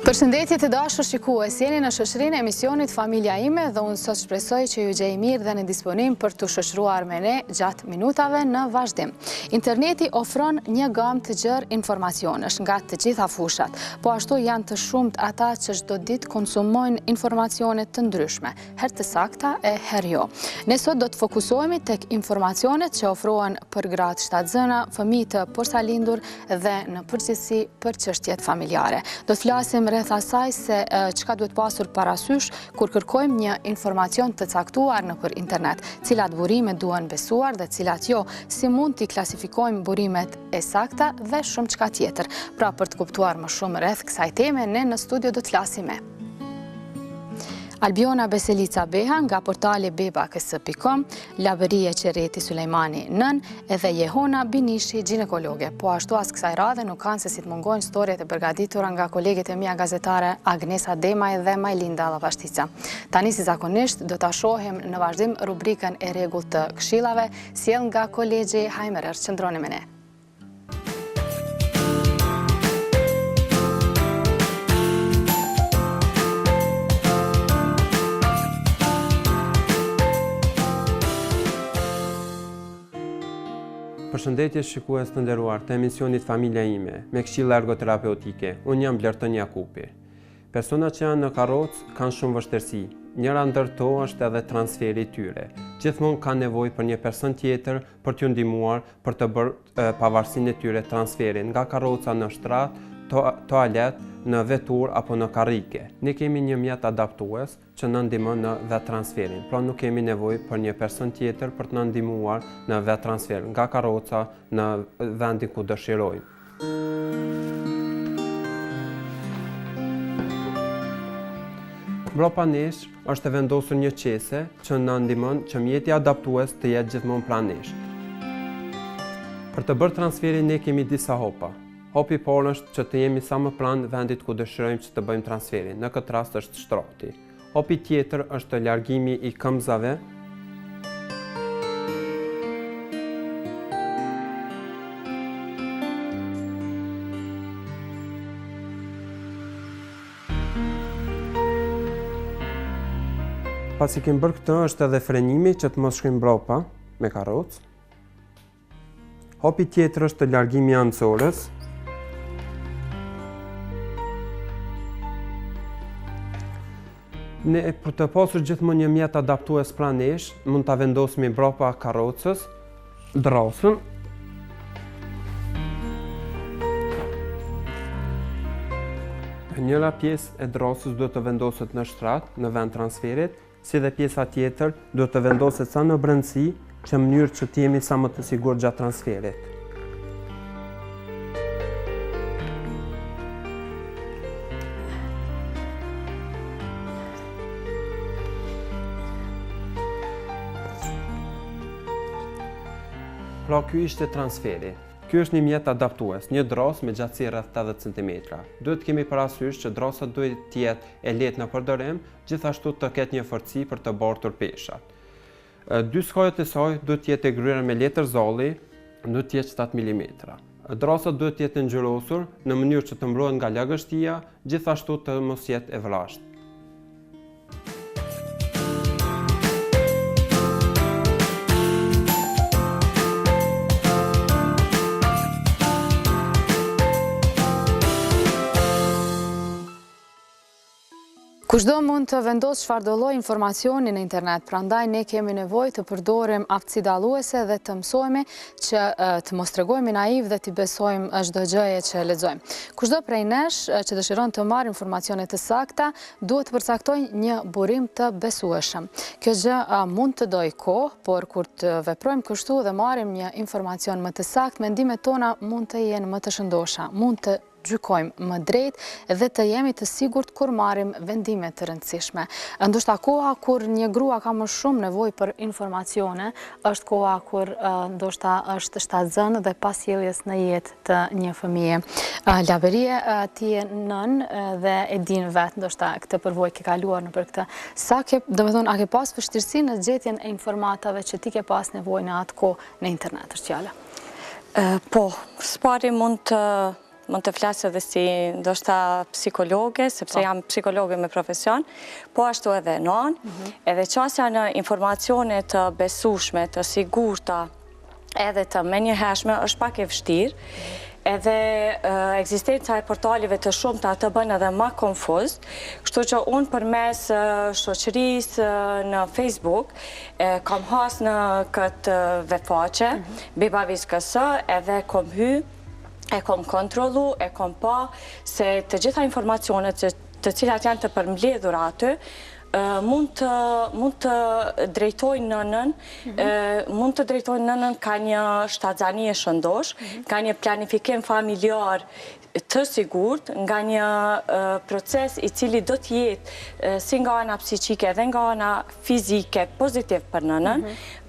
Përshëndetje të dashur shikues, jeni në shoqërinë e emisionit Familja ime dhe unë sot shpresoj që ju gjej mirë dhe në disponim për të shoqëruar me ne gjatë minutave në vazhdim. Interneti ofron një gamë të gjerë informacionesh nga të gjitha fushat, po ashtu janë të shumt ata që çdo ditë konsumojnë informacione të ndryshme, herë të sakta e herë jo. Ne sot do të fokusohemi tek informacionet që ofrohen për gratë shtatzëna, fëmijë të posalindur dhe në përgjithësi për çështjet familjare. Do të flasim rreth asaj se çka duhet pasur parasysh kur kërkojmë një informacion të caktuar nëpër internet, cilat burime duhen besuar dhe cilat jo, si mund t'i klasifikojmë burimet e sakta dhe shumë çka tjetër. Pra për të kuptuar më shumë rreth kësaj teme, ne në studio do të flasim me Albiona Beselica Beha nga portali bebaks.com, Laberie Qereti Sulejmani nën, edhe Jehona Binishi ginekologe. Po ashtu as kësaj radhe nuk kanë se si të mungojnë storjet e përgatitura nga koleget e mia gazetare Agnesa Demaj dhe Majlinda Lavashtica. Tani si zakonisht do ta shohim në vazhdim rubrikën e rregullt të këshillave, sjell nga kolegji Hajmerer. Qëndroni me ne. Përshëndetje shikues të nderuar të emisionit Familja ime, me këshilla ergoterapeutike. Unë jam Blerton Jakupi. Persona që janë në karrocë kanë shumë vështirësi. Njëra ndër to është edhe transferi i tyre. Gjithmonë kanë nevojë për një person tjetër për t'ju ndihmuar për të bërë pavarësinë e tyre transferin nga karroca në shtrat, toalet, në vetur apo në karrike. Ne kemi një mjet adaptues që na ndihmon në vetë transferin. Pra nuk kemi nevojë për një person tjetër për të na ndihmuar në vetë transfer nga karroca në vendin ku dëshirojmë. Mbrapa nesh është e vendosur një qese që na ndihmon që mjeti adaptues të jetë gjithmonë pranë nesh. Për të bërë transferin ne kemi disa hopa. Hopi i parë është që të jemi sa më pranë vendit ku dëshirojmë që të bëjmë transferin. Në këtë rast është shtrati. Hopi tjetër është largimi i këmbëzave. Pasi kemi bërë këtë, është edhe frenimi që të mos shkojmë mbrapa me karrocë. Hopi tjetër është largimi i anësorës. Ne për të pasur gjithmonë një mjet adaptues pranë nesh, mund ta vendosim mbrapa karrocës, drosën. Njëra pjesë e drosës duhet të vendoset në shtrat, në vend transferit, si dhe pjesa tjetër duhet të vendoset sa në brendësi, që në mënyrë që të jemi sa më të sigurt gjatë transferit. Pra ky ishte transferi. Ky është një mjet adaptues, një dros me gjatësi rreth 80 cm. Duhet kemi parasysh që drosa duhet të jetë e lehtë në përdorim, gjithashtu të ketë një forcë për të bartur peshat. Dy skojët e saj duhet të jetë e gryer me letër zolli, duhet të jetë 7 mm. Drosa duhet të jetë ngjyrosur në mënyrë që të mbrohet nga lagështia, gjithashtu të mos jetë e vrashtë. Kushdo mund të vendos çfarëdo lloj informacioni në internet, prandaj ne kemi nevojë të përdorim aftësi dalluese dhe të mësojmë që të mos tregojmë naiv dhe të besojmë çdo gjë që lexojmë. Kushdo prej nesh që dëshiron të marrë informacione të sakta, duhet të përcaktojë një burim të besueshëm. Kjo gjë mund të dojë kohë, por kur të veprojmë kështu dhe marrim një informacion më të saktë, mendimet tona mund të jenë më të shëndosha, mund të gjykojmë më drejt dhe të jemi të sigurt kur marrim vendime të rëndësishme. Ndoshta koha kur një grua ka më shumë nevojë për informacione, është koha kur ndoshta është shtatzën dhe pas sjelljes në jetë të një fëmije. Laberie, ti je nën dhe e din vetë ndoshta këtë përvojë ke kaluar nëpër këtë. A ke pas vështirësi në gjetjen e informatave që ti ke pas nevojë në atë kohë në internet, është fjala? Po, së pari mund të mund të flasë edhe si ndoshta psikologe, sepse jam psikologe me profesion, po ashtu edhe nënë, edhe qasja në informacione të besueshme, të sigurta, edhe të menjëhershme është pak e vështirë, edhe ekzistenca e portalive të shumta të bën edhe më konfuz, kështu që unë përmes shoqërisë në Facebook kam has në këtë webfaqe, Beba Viskas, edhe kom hy, e kom kontrollu, e kom pa se të gjitha informacionet të cilat janë të përmbledhur aty, mund të drejtojnë nënën ka një shtatzani e shëndosh, ka një planifikim familjar të sigurt, nga një proces i cili do t'jetë si nga ana psiqike dhe nga ana fizike pozitiv për nënën.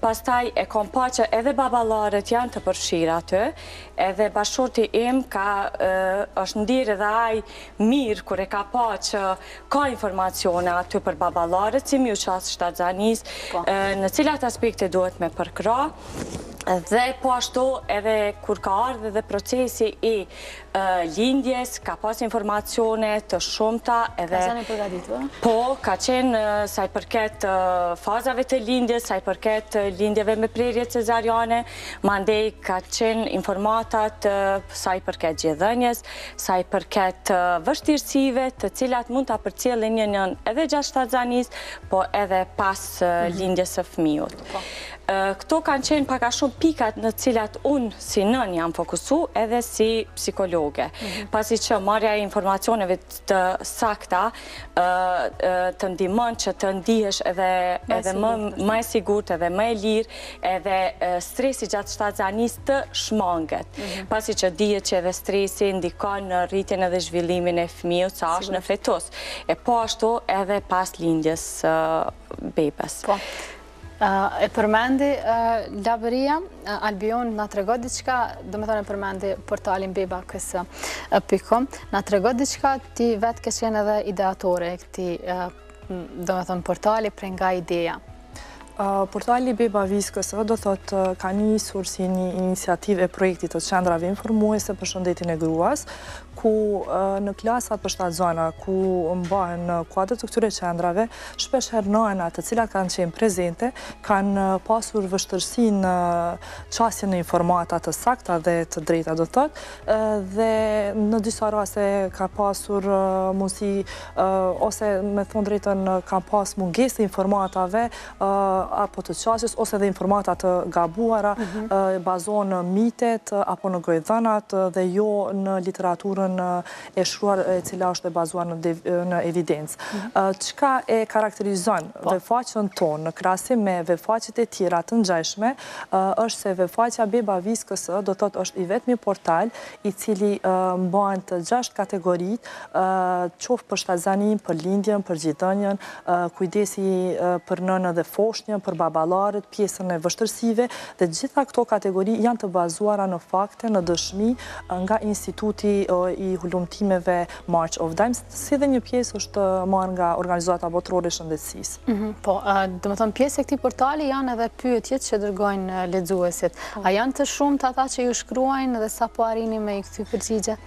Pastaj e kom pa që edhe baballarët janë të përfshirë aty, edhe bashkëshorti im është ndirë edhe ai mirë kur e ka pa që ka informacione aty për baballarët, si mju qasë shtatzanis, në cilat aspekte duhet me përkra, dhe po ashtu edhe kur ka ardhur dhe procesi i lindjes, ka pas informacione të shumta edhe... Ka qenë përgatitur? Po, ka qenë sa i përket fazave të lindjes, sa i përket lindjeve me prerje cezariane, mandej ka qenë informatat sa i përket gjedhënjes, sa i përket vështirësive të cilat mund të përcjellin njën edhe gjatë shtatzanis, po edhe pas lindjes së fëmijët. Këto kanë qenë pak a shumë pikat në cilat unë si nën jam fokusu edhe si psikologe. Pasi që marrja e informacioneve të sakta të ndihmon që të ndihesh edhe më e sigurt, edhe më e lirë, edhe stresi gjatë shtatzanis të shmanget. Pasi që dihet që edhe stresi ndikon në rritjen edhe zhvillimin e fëmijës sa është në fetus. E po ashtu edhe pas lindjes bebes. E përmendi Labëria, Albion nga tregon diçka, do me thonë e përmendi portalin beba.com, nga tregon diçka, ti vetë ke qenë edhe ideatore e këti, do me thonë portali pre nga ideja. Portali Beba Viskas do thotë ka njësur si një iniciativë e projektit të qendrave informuese për shëndetin e gruas, ku në klasat për shtatzana, ku mbahen në kuadrët të këtyre qendrave, shpesh herë nëna të cilat kanë qenë prezente, kanë pasur vështërsi në qasjen e informata të sakta dhe të drejta do thotë, dhe në disa raste ka pasur mundësi, ose me thonë drejtën ka pas mungesë të informatave, apo të qasjes, ose dhe informata të gabuara, bazohen në mitet, apo në gojdhënat, dhe jo në literaturën e shkruar e cila është e bazuar në evidencë. Çka e karakterizon vefaqen tonë në krahasim me vefaqet e tjera të ngjashme, është se vefaqja Beba Viskas do thotë është i vetmi portal i cili mbahen të 6 kategoritë, qoftë për shtatzanin, për lindjen, për gjithënjen, kujdesi për nënën dhe foshnjën, për baballarët, pjesën e vështërsive, dhe gjitha këto kategori janë të bazuara në fakte, në dëshmi nga Instituti i Hulumtimeve March of Dimes, si dhe një pjesë është marrë nga Organizata Botërore e Shëndetësisë. Po, do më thonë pjesë e këtij portali janë edhe pyetjet që dërgojnë lexuesit. A janë të shumtë ata që ju shkruajnë dhe sa po arrini me i kthy përgjigje?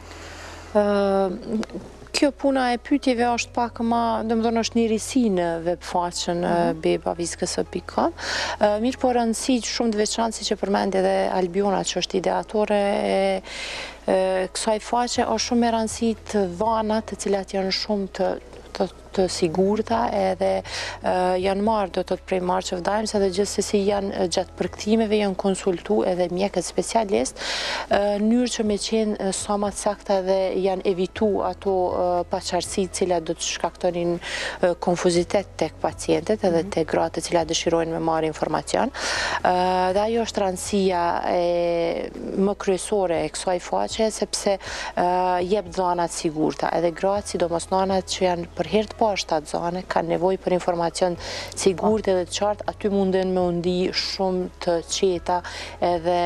Kjo puna e pyetjeve është pak më, domethënë është një risi në webfaqen bebaviskas.com. Mirë po rëndësi shumë të veçantë siç e përmendi edhe Albiona që është ideatore e kësaj faqe, është shumë e rëndësi të dhënat të cilat janë shumë të sigurta edhe janë marrë do të prej March of Dimes edhe gjithsesi janë gjatë përkthimeve janë konsultu edhe mjekët specialist në mënyrë që me qenë sa më të sakta dhe janë evitu ato paqartësitë cilat do të shkaktonin konfuzitet tek pacientët edhe tek gratë të cilat dëshirojnë me marrë informacion. Dhe ajo është rëndësia më kryesore e kësaj faqe sepse jep dhëna të sigurta edhe gratë sidomos nënat që janë për herë të pa shtatzane, kanë nevojë për informacion sigurt edhe të qartë, aty munden me undi shumë të qeta edhe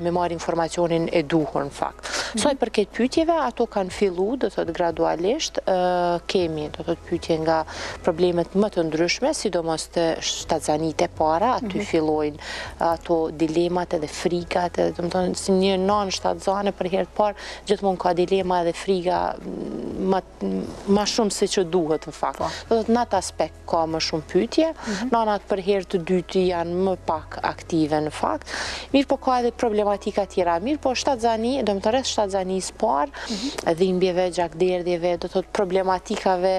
me marrë informacionin e duhur në fakt. Soj përket pyetjeve, ato kanë fillu, do të thotë gradualisht, kemi, do të thotë pyetje nga problemet më të ndryshme, sidomos të shtatzanit e para, aty fillojnë ato dilemat edhe frikat, edhe do të thonë si një non shtatzane për herë të parë, gjithmonë ka dilema edhe frika ma shumë se që duhet në fakt. Do të thotë në atë aspekt ka më shumë pyetje, nanat për herë të dytë janë më pak aktive në fakt. Mirë po ka edhe problematika tjera. Mirë po shtatzani, do më të rreth shtatzanis parë, dhimbjeve, gjakderdhjeve, do të thotë problematikave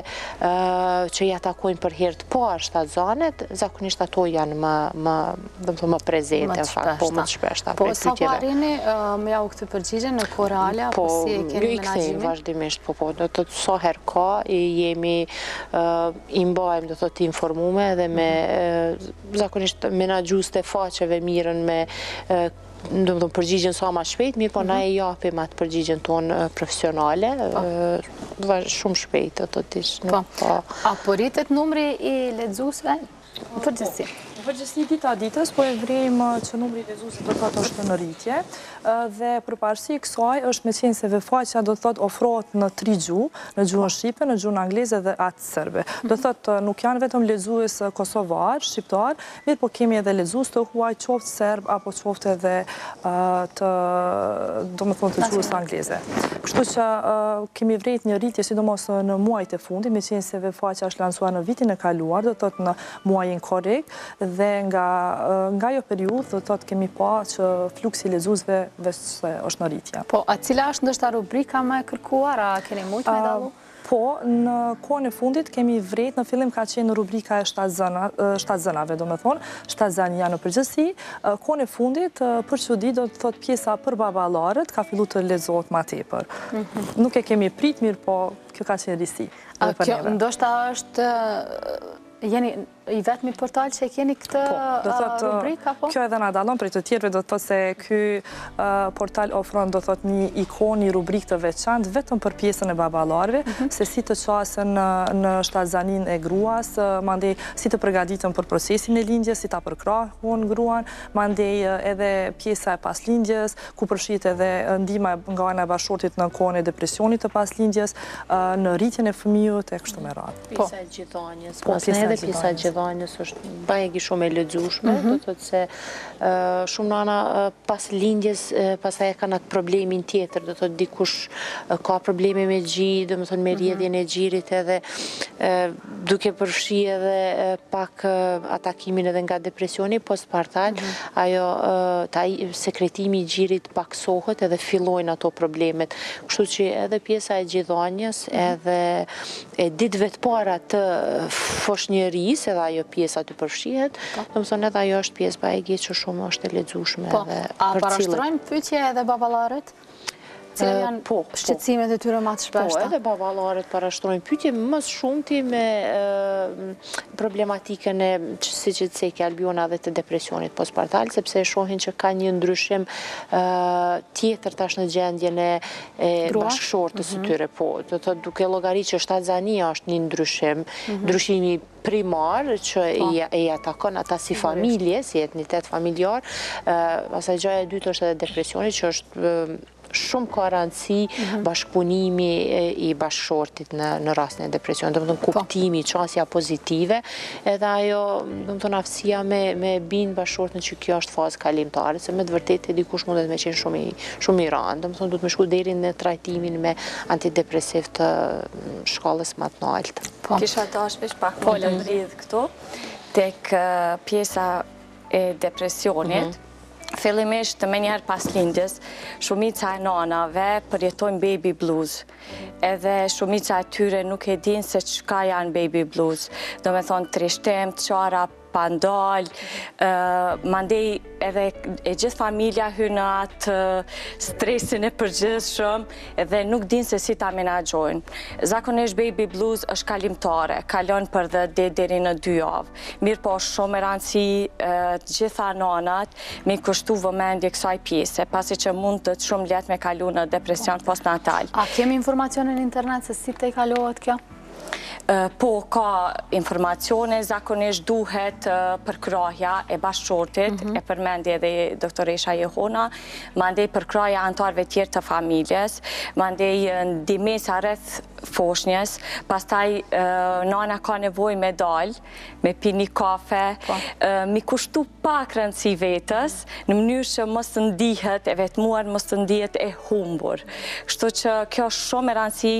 që ja takojnë për herë të parë shtatzanet, zakonisht ato janë më prezente në fakt, po më të shpeshta. Po sa po arrini me ja u këtë përgjigje në korale, apo si e keni menaxhimin? Po, vazhdimisht, po, do të thotë sa herë ka, jemi i mbajmë, do të thotë informume dhe me zakonisht menaxhues të faqeve mirën me do të përgjigjen sa ma shpejt, mirë po na e japim atë përgjigjen tonë profesionale, shumë shpejt, do të ishë. A po rritet numri i lexuesve? Në përgjithësi. Në përgjithësi dita ditës, po e vrejmë që numri i lexuesve do të thotë është në rritje, dhe përparësi kësaj është me qenë se faqja do të thotë ofrohet në 3 gjuhë, në gjuhën shqipe, në gjuhën angleze dhe atë serbe. Do të thotë nuk janë vetëm lexues kosovar, shqiptar, mirë po kemi edhe lexues të huaj qoftë serb apo qoftë edhe të domethënë të gjuhës angleze. Kështu që kemi vrejt një rritje sidomos në muajt e fundit, me qenë se faqja është lansuar në vitin e kaluar, do të thotë në muajin korrekt, dhe nga jo periudhë do të thotë kemi pa që fluksi i lexuesve është në rritje. Po, a cila është ndoshta rubrika më e kërkuar, a keni mujt me dallu? Po, në kohën e fundit kemi vrejt, në fillim ka qenë rubrika e shtatzënave, do me thonë, shtatzania në përgjithësi. Kohën e fundit, për çudi, do të thotë pjesa për baballarët, ka fillu të lexohet ma tepër. Nuk e kemi prit mirë, po kjo ka qenë risi. Kjo ndoshta është jeni i vetmi portal që e keni këtë rubrika, po? Kjo edhe na dallon prej të tjerëve, do të thotë se ky portal ofron, do thotë, një ikon, një rubrikë të veçantë vetëm për pjesën e baballarëve, se si të qasen në shtatzanin e gruas, mandej si të përgatiten për procesin e lindjes, si ta përkrahun gruan, mandej edhe pjesa e paslindjes, ku përfshihet edhe ndihma nga ana e bashkëshortit në kohën e depresionit të paslindjes, në rritjen e fëmijës e kështu me radhë. Pjesa e gjithëdhënies, edhe pjesa e gjithëdhënies është bajegi shumë e lexueshme, do të thotë se shumë nana pas lindjes pastaj kanë atë problemin tjetër, do të thotë dikush ka probleme me gjë, do të thonë me rrjedhjen e xhirit edhe duke përfshi edhe pak atakimin edhe nga depresioni postpartal, ajo sekretimi i xhirit paksohet edhe fillojnë ato problemet. Kështu që edhe pjesa e gjithëdhënies edhe e ditëve të para të foshnjërisë, edhe ajo pjesa të përfshihet, do të thonë edhe ajo është pjesë bajegi që shumë është e lexueshme edhe për cilët. A parashtrojnë pyetje edhe baballarët? Cilat janë shqetësimet e tyre më të shpeshta? Po, edhe baballarët parashtrojnë pyetje më shumti me problematikën e siç e thekë Albiona dhe të depresionit postpartal, sepse shohin që ka një ndryshim tjetër tash në gjendjen e bashkëshortës së tyre. Po, do të thotë duke llogaritë që shtatzania është një ndryshimi primar që i atakon ata si familje, si etnitet familjar. Pastaj gjëja e dytë është edhe depresioni, që është shumë ka rëndësi bashkëpunimi i bashkëshortit në rastin e depresionit, do të thonë kuptimi, çësia pozitive, edhe ajo, do të thonë aftësia me bind bashkëshortin që kjo është fazë kalimtare, se me të vërtetë dikush mundet me qenë shumë i rëndë, do të thonë duhet me shku deri në trajtimin me antidepresiv të shkallës më të lartë. Kisha dashur pak më të lidh këtu tek pjesa e depresionit. Fillimisht me njëherë pas lindjes, shumica e nanave përjetojnë baby blues. Edhe shumica e tyre nuk e din se çka janë baby blues. Do me thonë trishtim, çara, pandal, mandej edhe e gjithë familja hyn në atë stresin e përgjithshëm edhe nuk din se si ta menaxhojnë. Zakonisht baby blues është kalimtare, kalon për deri në 2 javë. Mirë po është shumë e rëndësi të gjitha nanat me kushtu vëmendje kësaj pjese, pasi që mund të shumë lehtë me kalu në depresion postnatal. A kemi informacione në internet se si të i kalohet kjo? Po, ka informacione, zakonisht duhet përkrahja e bashkëshortit, e përmendi edhe doktoresha Johona, mandej përkrahja antarëve tjerë të familjes, mandej ndihmesa rreth foshnjës, pastaj nana ka nevojë me dalë, me pi një kafe, mi kushtu pak rëndësi vetës, në mënyrë që mos të ndihet e vetmuar, mos të ndihet e humbur. Kështu që kjo është shumë e rëndësi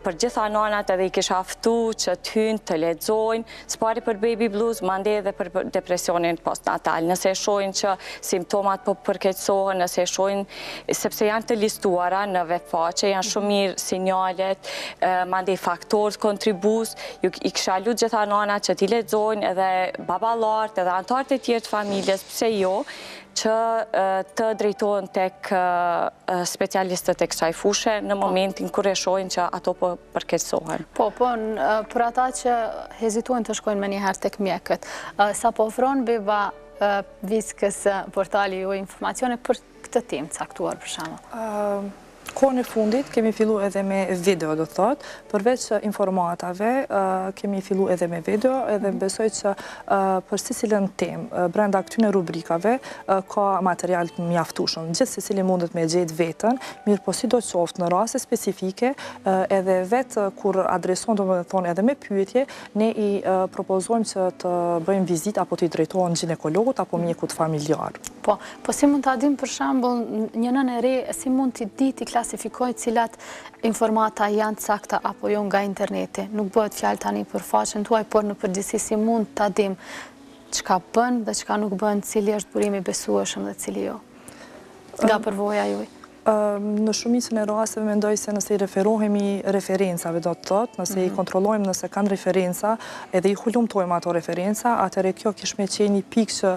për gjitha nanat, edhe i kisha ftu që të hynë, të lexojnë, s'pari për baby blues, mandej edhe për depresionin postnatal. Nëse e shohin që simptomat po përkeqësohen, nëse e shohin, sepse janë të listuara në webfaqe, janë shumë mirë sinjalet, mandej faktorët kontribues, i kisha lutë gjitha nanat që t'i lexojnë edhe baballarët, edhe antarët e tjerë të familjes, pse jo, që të drejtohen tek specialistët e kësaj fushë në momentin kur e shohin që ato po përkeqësohen. Po, për ata që hezitojnë të shkojnë me njëherë tek mjekët, sa po ofron Beba Viskës portali ju informacione për këtë tim caktuar për shembull? Kohën e fundit kemi fillu edhe me video, do thot, përveç informatave, kemi fillu edhe me video, edhe besoj që për secilën temë, brenda këtyne rubrikave, ka material mjaftueshëm. Gjithë secili mundet me gjetë vetën, mirë po sidoqoftë në raste specifike, edhe vetë kur adreson, do të thonë edhe me pyetje, ne i propozojmë që të bëjmë vizit apo të i drejtohen ginekologut apo mjekut familjar. Po si mund të adim për shembull një nënë e re, si mund t'i klasifikoj cilat informata janë sakta apo jo nga interneti. Nuk bëhet fjalë tani për faqen tuaj, por në përgjithësi si mund të adim çka bën dhe çka nuk bën, cili është burimi besueshëm dhe cili jo. Nga përvoja juaj. Në shumicën e rasteve mendoj se nëse i referohemi referencave, do të thotë, nëse i kontrollojmë nëse kanë referenca, edhe i hulumtojmë ato referenca, atëherë kjo kish me qenë një pikë që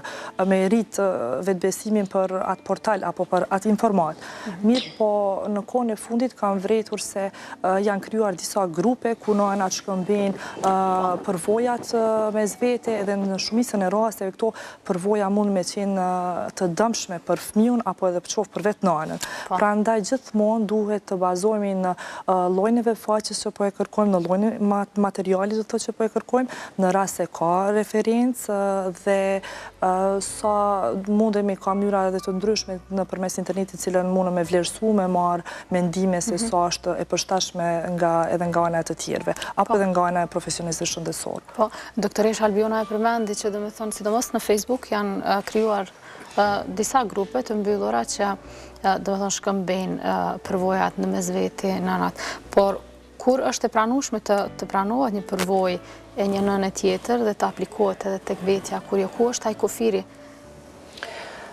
me rrit vetbesimin për atë portal apo për atë informat. Mirë po në kohën e fundit kam vretur se janë krijuar disa grupe ku nënat shkëmbejnë përvojat mes vete, edhe në shumicën e rasteve këto përvoja mund me qenë të dëmshme për fëmijën apo edhe për vetë nënën. Prandaj gjithmonë duhet të bazohemi në llojin e webfaqes që po e kërkojmë, në llojin e materialit do të thotë që po e kërkojmë, në rast se ka referencë dhe sa mundemi ka mënyra edhe të ndryshme nëpërmes internetit, cilën mundem me vlerësu, me marr mendime se sa është e përshtatshme edhe nga ana e të tjerëve, apo edhe nga ana e profesionistëve shëndetësor. Po, doktoresha Albiona e përmendi që domethënë sidomos në Facebook janë krijuar disa grupe të mbyllura që domethënë shkëmbejnë përvojat në mesveti nënat, por kur është e pranueshme të pranohet një përvojë e një nëne tjetër dhe të aplikohet edhe tek vetja, kur jo, ku është ai kufiri?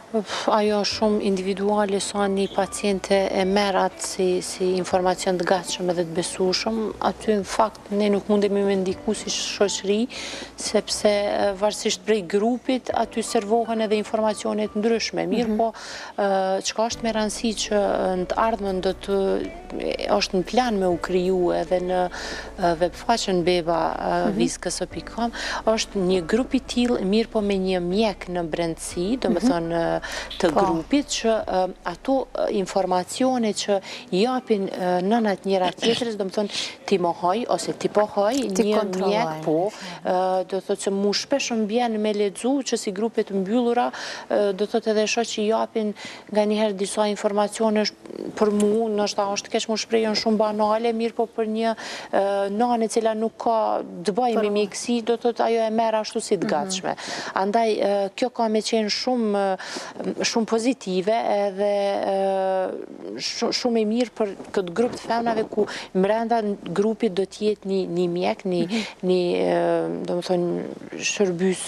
Ajo shumë individuale, sa një paciente e merat si informacion të gatshëm edhe të besueshëm, aty në fakt ne nuk mundemi me ndiku si shoqëri, sepse varësisht prej grupit, aty servohen edhe informacionet ndryshme. Mirë po, çka është me rëndësi që në të ardhmen është në plan me u kriju edhe në webfaqen bebaviskës.com, është një grup i tillë, mirë po me një mjek në brendësi, do me thonë të grupit, që ato informacione që japin nënat njëra tjetrës, do më thonë ti mohoj ose ti pohoj një mjek, po, do thotë që mu shpesh mbjen me lexu që si grupet mbyllura, do thotë edhe shoh që japin nga njëherë disa informacione për mu, nështë është keq mu shprejon shumë banale, mirë po për një nane cila nuk ka të bëjë me mjekësi, do thotë ajo e merr ashtu si të gatshme. Andaj kjo ka me qenë shumë pozitive edhe shumë e mirë për këtë grup të femnave ku brenda grupit do t'jetë një mjek, do më thonë shërbys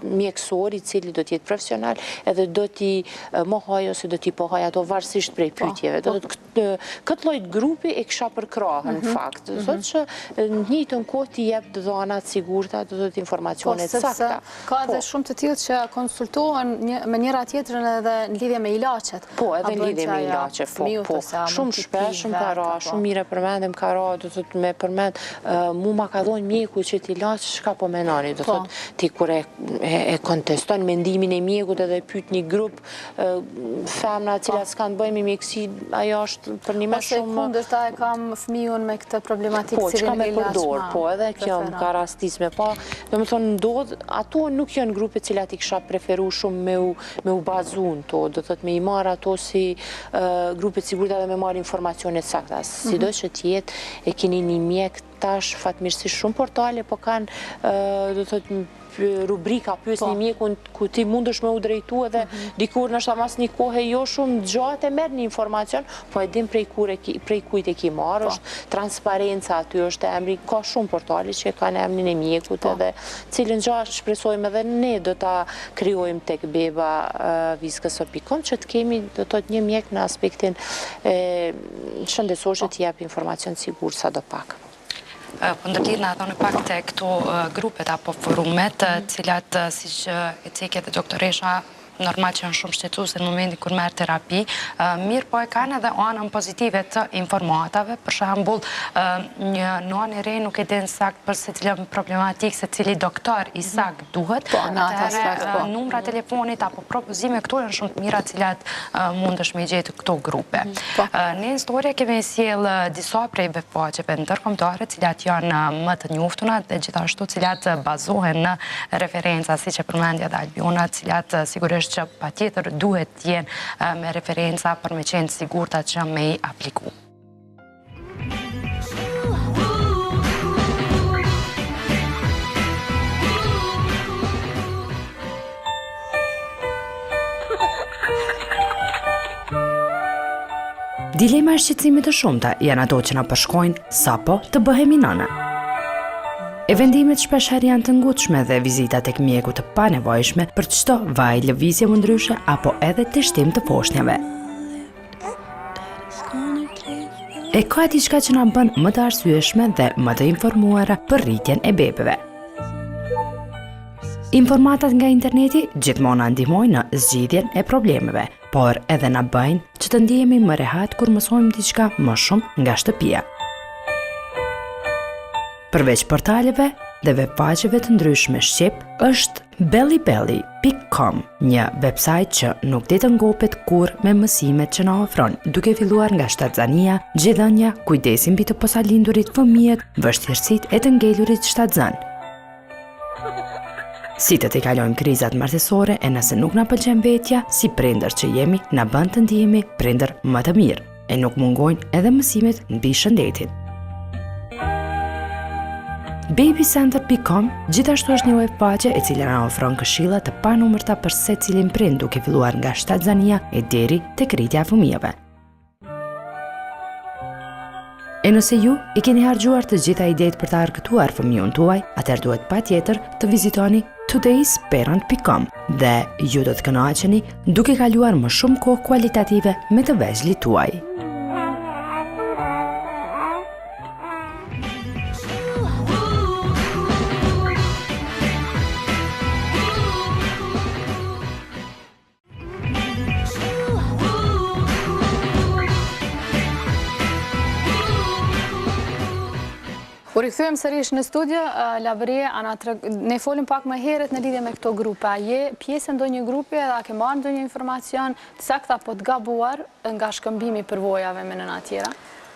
mjekësor i cili do t'jetë profesional edhe do t'i mohoj ose do t'i pohoj ato varësisht prej pyetjeve. Këtë lloj grupi e kisha përkrahën në fakt. Thotë që në njëjtën kohë t'i jep dhënat sigurta, do të informacionet sakta. Ka edhe shumë të tillë që konsultohen me njëra tjera tjetrën edhe në lidhje me ilaqet. Po, edhe në lidhje me ilaqet, po. Shumë shpesh më ka ra, shumë mire përmendim ka ra, do të me përmend, mu ma ka dhonjë mjeku që t'ilaq, shka po menani, do të ti kur e konteston mendimin e mjekut edhe pyet një grup femna cilat s'kan të bëjmë me mjekësi, ajo është për një me shumë... Ose kundërta e kam fëmijën me këtë problematikë cilin e ilaqma. Po, edhe kjo më ka rastisme, po, do më thonë ndodh, ato nuk janë grupe cilat i kisha preferu shumë me u bazun to, do thot me i marë ato si grupe sigurta dhe me marë informacione sakta. Si do që tjetë e keni një mjek tash fatmirësi shumë portale, po kanë, do thot, rubrika pyes një mjekun ku ti mundesh me u drejtu edhe dikur nështë mas një kohë jo shumë gjatë e merë një informacion, po e dim prej kujt e ki marë, është transparenca aty është emri, ka shumë portali që kanë emrin e mjekut edhe cilin gjatë shpresojmë edhe ne do ta kryojmë tek beba viskës.com që të kemi do të një mjek në aspektin shëndetësor që t'jep informacion sigur sa do pak. Po ndërlidhna edhe në pak të këto grupet apo forumet, cilat si që e cekje dhe doktoresha, normal që janë shumë shqetësuese në momentin kur merr terapi, mirë po e kanë edhe anën pozitive të informatave, për shembull, një nën e re nuk e din sakt për secilën problematikë, se cili doktor i sakt duhet. Numra telefonit apo propozime këto janë shumë të mira cilat mundesh me gjetë këto grupe. Ne në historie kemi sjell disa prej webfaqeve ndërkombëtare, cilat janë më të njoftuna dhe gjithashtu cilat bazohen në referenca siç e përmendja dhe Albiona, cilat sigurisht që pa tjetër duhet t'jenë me referenca për me qenë sigurta që me i apliku. Dilema e shqetësimit të shumta janë ato që na përshkojnë sapo të bëhemi nëna. E vendimet shpeshher janë të ngutshme dhe vizitat tek mjeku të panevojshme për çdo vaj lëvizje më ndryshe apo edhe të shtim të poshnjave. E ka diçka që na bën më të arsyeshme dhe më të informuara për rritjen e bebeve. Informatat nga interneti gjithmonë na ndihmojnë në zgjidhjen e problemeve, por edhe na bëjnë që të ndihemi më rehat kur mësojmë diçka më shumë nga shtëpia. Përveç portaleve dhe webfaqeve të ndryshme shqip, është bellybelly.com, një website që nuk ditë ngopet kur me mësimet që na ofron, duke filluar nga shtatzania, gjithënja, kujdesin mbi të posalindurit fëmijët, vështirësitë e të ngelurit shtatzan. Si të kalojmë krizat martësore e nëse nuk na pëlqen vetja, si prindër që jemi, na bën të ndihemi prindër më të mirë, e nuk mungojnë edhe mësimet mbi shëndetin. Babycenter.com gjithashtu është një webfaqe e cila na ofron këshilla të panumërta për secilin prind, duke filluar nga shtatzania e deri tek rritja e fëmijëve. E nëse ju i keni harxhuar të gjitha idetë për të argëtuar fëmijën tuaj, atëherë duhet patjetër të vizitoni todaysparent.com dhe ju do të kënaqeni duke kaluar më shumë kohë kualitative me të vëzhlit tuaj. U rikthyem sërish në studio, Lavërie, ne folim pak më herët në lidhje me këto grupe. A je pjesë ndonjë grupe dhe a ke marrë ndonjë informacion të sakta po të gabuar nga shkëmbimi përvojave me nëna tjera?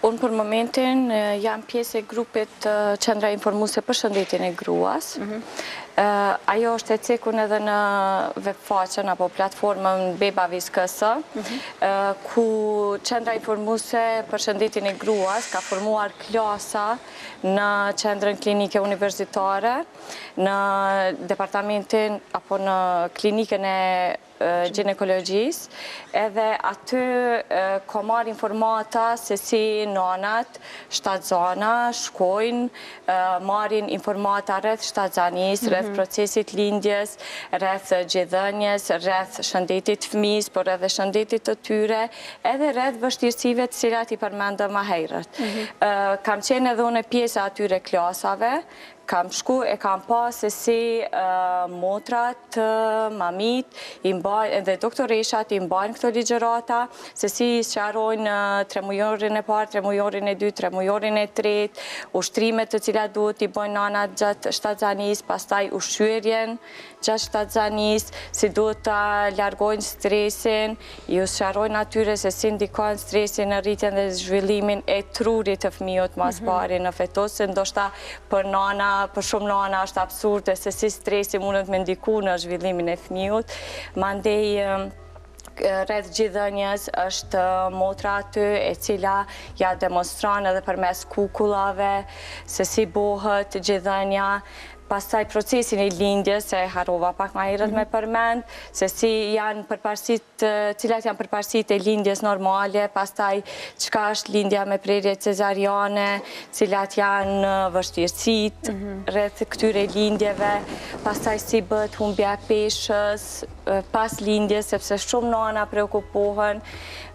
Unë për momentin jam pjesë e grupit Qendra Informuese për Shëndetjen e Gruas. Ajo është e cekur edhe në webfaqen apo platformën Bebavis.ks, ku Qendra Informuese për Shëndetjen e Gruas ka formuar klasa në Qendrën Klinike Universitare, në departamentin apo në klinikën e ginekologjisë, edhe aty ka marrë informata se si nonat shtatzana shkojnë, marrin informata rreth shtatzanisë, rreth procesit lindjes, rreth gjithënjes, rreth shëndetit fëmijës, por edhe shëndetit të tyre, edhe rreth vështirësive të cilat i përmendëm më herët. Kam qenë edhe unë pjesë atyre klasave, kam shku e kam pa se si motrat, mamit, i edhe doktoreshat i mbajnë këto ligjërata, se si sqarojnë 3 mujorin e parë, 3 mujorin e 2, 3 mujorin e 3, ushtrimet të cilat duhet i bëjnë nanat gjatë shtatzanis, pastaj ushqyerjen gjatë shtatzanis, si duhet të largojnë stresin, ju sqarojnë atyre se si ndikojnë stresin në rritjen dhe zhvillimin e trurit të fëmijët mas pari në fetus, se ndoshta për shumë nana është absurde se si stresi mundet me ndiku në zhvillimin e fëmijët. Mandej rreth gjithënjës është motra aty e cila ja demonstron edhe përmes kukullave se si bëhet gjithënja. Pastaj procesin e lindjes, se harrova pak ma herët me përmend, se si janë përparësit, cilat janë përparësit e lindjes normale, pastaj çka është lindja me prerje cezariane, cilat janë vështirësit rreth këtyre lindjeve, pastaj si bëhet humbja e peshës pas lindjes, sepse shumë nana preokupohen,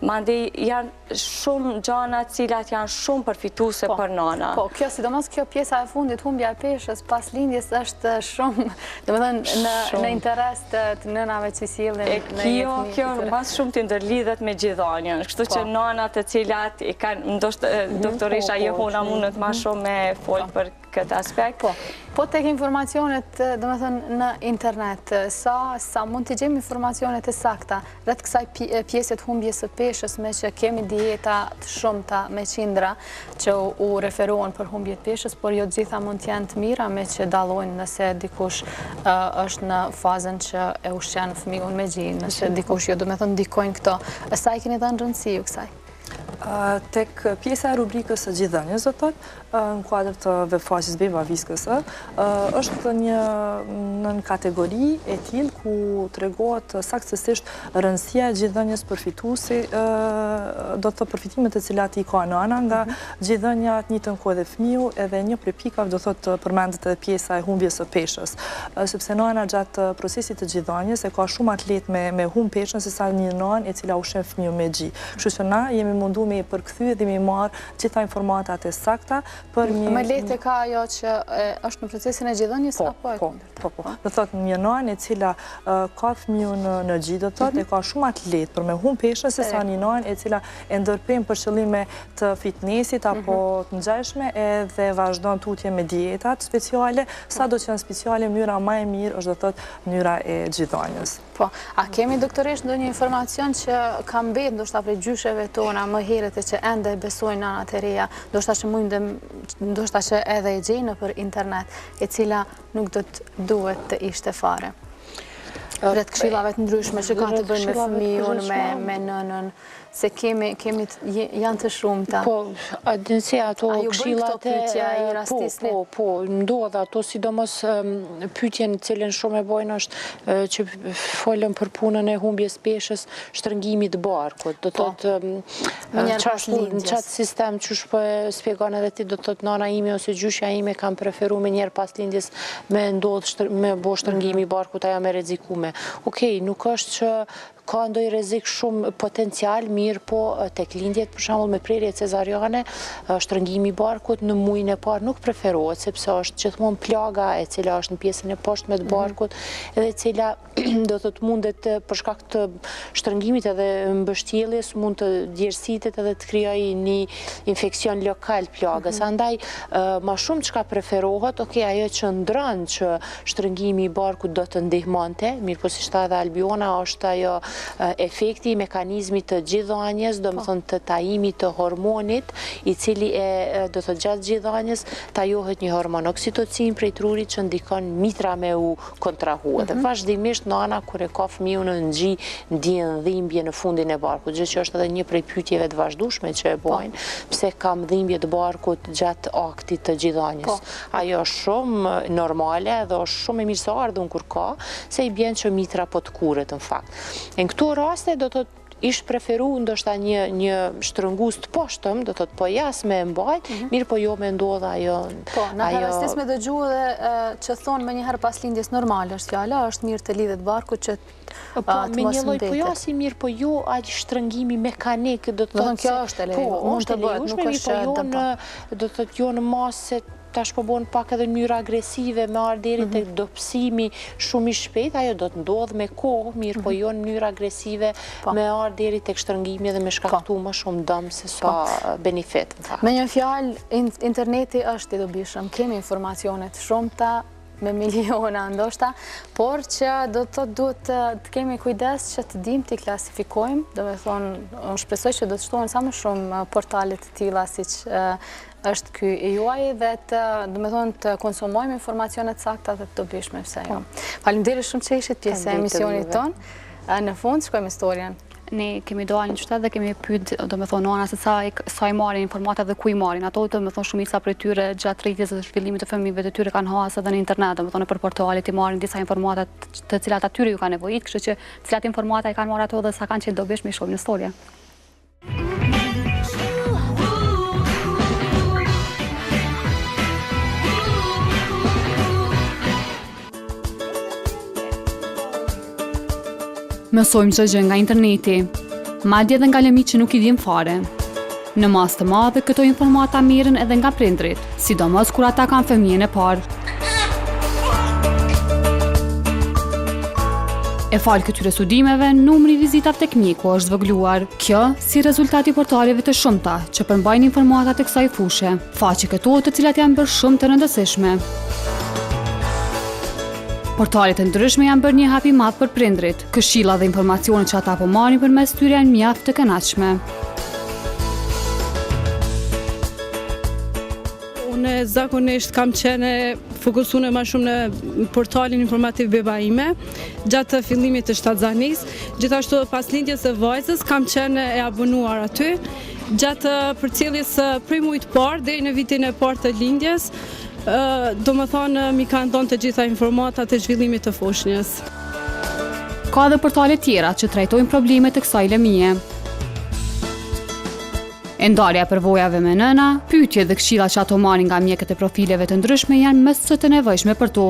mandej janë shumë gjana cilat janë shumë përfituese për nana. Po, sidomos kjo pjesa e fundit, humbja e peshës pas lindjes është shumë, domethënë në interes të nënave që sjellin në jetë. Kjo mas shumë të ndërlidhet me gjithënjën, kështu që nanat të cilat i kanë, ndoshta doktoresha Jehona mundet ma shumë me folë për këtë aspekt. Po tek informacionet, domethënë në internet, sa mund të gjejmë informacionet e sakta rreth kësaj pjesët humbjes së peshës, me që kemi dieta të shumta me qindra që u referohen për humbje të peshës, por jo të gjitha mund të janë të mira, me që dallojnë nëse dikush është në fazën që e ushqen fëmijën me gjin, nëse dikush jo, domethënë ndikojnë këto. Sa i keni dhënë rëndësi ju kësaj? Tek pjesa e rubrikës së gjithënjës, do thotë, në kuadër të webfaqes Beba Viskësë, është një kategori e tillë ku tregohet saktësisht rëndësia e gjithënjës përfituesi, do të thotë përfitimet e cilat i ka nëna nga gjithënja të njëjtën kohë dhe fëmiu, edhe një prej pikave do thotë përmendet edhe pjesa e humbjes së peshës, sepse nëna gjatë procesit të gjithënjës e ka shumë më lehtë me humb peshën se sa një nënë e cila ushqen fëmijën me gjë. Kështu që na jemi mundu me përkthy dhe me marr gjitha informatat e sakta për një... Me lehtë ka ajo që është në procesin e gjithënjës apo e kundërt? Po. Do thotë një nënë e cila ka fëmijën në gjë, do thotë e ka shumë më lehtë për me humb peshën se sa një nënë e cila e ndërpren për qëllime të fitnessit apo të ngjashme edhe vazhdon tutje me dietat speciale, sado që janë speciale, mënyra më e mirë është do thotë mënyra e gjithënjës. Po, a kemi doktoresh ndonjë informacion që ka mbet ndoshta prej gjysheve tona më herët e që ende besojnë nanat e reja, ndoshta që edhe e gjejnë për internet, e cila nuk do të duhet të ishte fare? Rreth këshillave të ndryshme që kanë të bëjnë me fëmijën, me nënën, se janë të shumta. Po, adencia ato këshillat po, ndodh ato, sidomos pyetjen cilën shumë e bojnë është që folën për punën e humbjes peshës, shtrëngimit të barkut. Do thotë në çat sistem që po e shpjegon edhe ti, do thotë nana ime ose gjyshja ime kanë preferuar me njerë pas lindjes me bo shtrëngimi i barkut, ajo me rrezikume. Okej, nuk është që ka ndoj rrezik shumë potencial, mirë po tek lindjet, për shembull me prerje cezariane, shtrëngimi i barkut në muajin e parë nuk preferohet, sepse është gjithmonë plaga e cila është në pjesën e poshtme të barkut, edhe e cila do thotë mundet për shkak të shtrëngimit edhe mbështjelljes mund të djersitet edhe të krijojë një infeksion lokal plagës. Andaj më shumë çka preferohet, ajo që ndron që shtrëngimi i barkut do të ndihmonte, mirë po si tha edhe Albiona, është ajo efekti, mekanizmi të gjithënjës, do më thonë të tajimit të hormonit, i cili do të gjatë gjithënjës tajohet një hormon oksitocin prej trurit që ndikon mitra me u kontrahu. Dhe vazhdimisht nana kur e ka fëmijën në ngji ndjen dhimbje në fundin e barkut, gjë që është edhe një prej pyetjeve të vazhdueshme që e bojnë, pse kam dhimbje të barkut gjatë aktit të gjithënjës. Ajo është shumë normale dhe është shumë e mirëseardhur kur ka, se i bjen që mitra po të kuret në fakt. Në këto raste do të ishtë preferu ndoshta një shtrëngus të poshtëm, do të po jas me mbajt, mirë po jo me ndodha ajo... Po, në harastis me dëgju dhe që thonë me njëherë pas lindjes normale është fjala, është mirë të lidhet barku që të mos me një lloj mbetet. po jo si mirë, po jo aq shtrëngimi mekanik, do të thotë kjo është e lejuar, po, është e lejuar, nuk është dëmtuar. Do të thotë jo në masë tash po bën pak edhe në mënyrë agresive me ardh deri tek dobësimi shumë i shpejt, ajo do të ndodh me kohë, mirë po jo në mënyrë agresive me ardh deri tek shtrëngimi dhe me shkaktu më shumë dëm se sa benefit. Me një fjalë, interneti është i dobishëm, kemi informacionet shumëta, me miliona ndoshta, por që do të thotë duhet të kemi kujdes që të dim të klasifikojmë, do me thonë, unë shpresoj që do të shtohen sa më shumë portalet të tilla siç është ky e juaj dhe do me thonë të konsumojmë informacionet sakta dhe të dobishme pse jo. Faleminderit shumë që ishit pjesë e emisionit ton. Në fund shkojmë historien. Ne kemi dalë një qytet dhe kemi pyet, do me thonë, nana se sa i marrin informata dhe ku i marrin. Ato, do me thonë, shumica prej tyre gjatë rritjes dhe zhvillimit të fëmijëve të tyre kanë hasë edhe në internet, do me thonë, për portalet i marrin disa informata të cilat atyre ju kanë nevojit, kështu që cilat informata i kanë marrë ato dhe sa kanë qenë dobishme i shohim në historie. Mësojmë çdo gjë nga interneti, madje edhe nga lëmit që nuk i dim fare. Në masë të madhe këto informata merren edhe nga prindrit, sidomos kur ata kanë fëmijën e parë. E falë këtyre studimeve, numri vizitave tek mjeku është zvogëluar. Kjo si rezultat i portaleve të shumta që përmbajnë informata të kësaj fushë, faqe këto të cilat janë bërë shumë të rëndësishme. Portalet e ndryshme janë bërë një hap i madh për prindrit. Këshilla dhe informacionet që ata po marrin përmes tyre janë mjaft të kënaqshme. Unë zakonisht kam qenë fokusuar më shumë në portalin informativ Beba ime, gjatë fillimit të shtatzanis. Gjithashtu pas lindjes së vajzës kam qenë e abonuar aty. Gjatë përcjelljes së prej muajit parë deri në vitin e parë të lindjes, do më thonë, mi kanë dhënë të gjitha informatat e zhvillimit të foshnjës. Ka dhe portale tjera që trajtojnë problemet të kësaj lëmie. E ndarja e përvojave me nëna, pyetje dhe këshilla që ato marrin nga mjekët e profileve të ndryshme janë më së të nevojshme për to.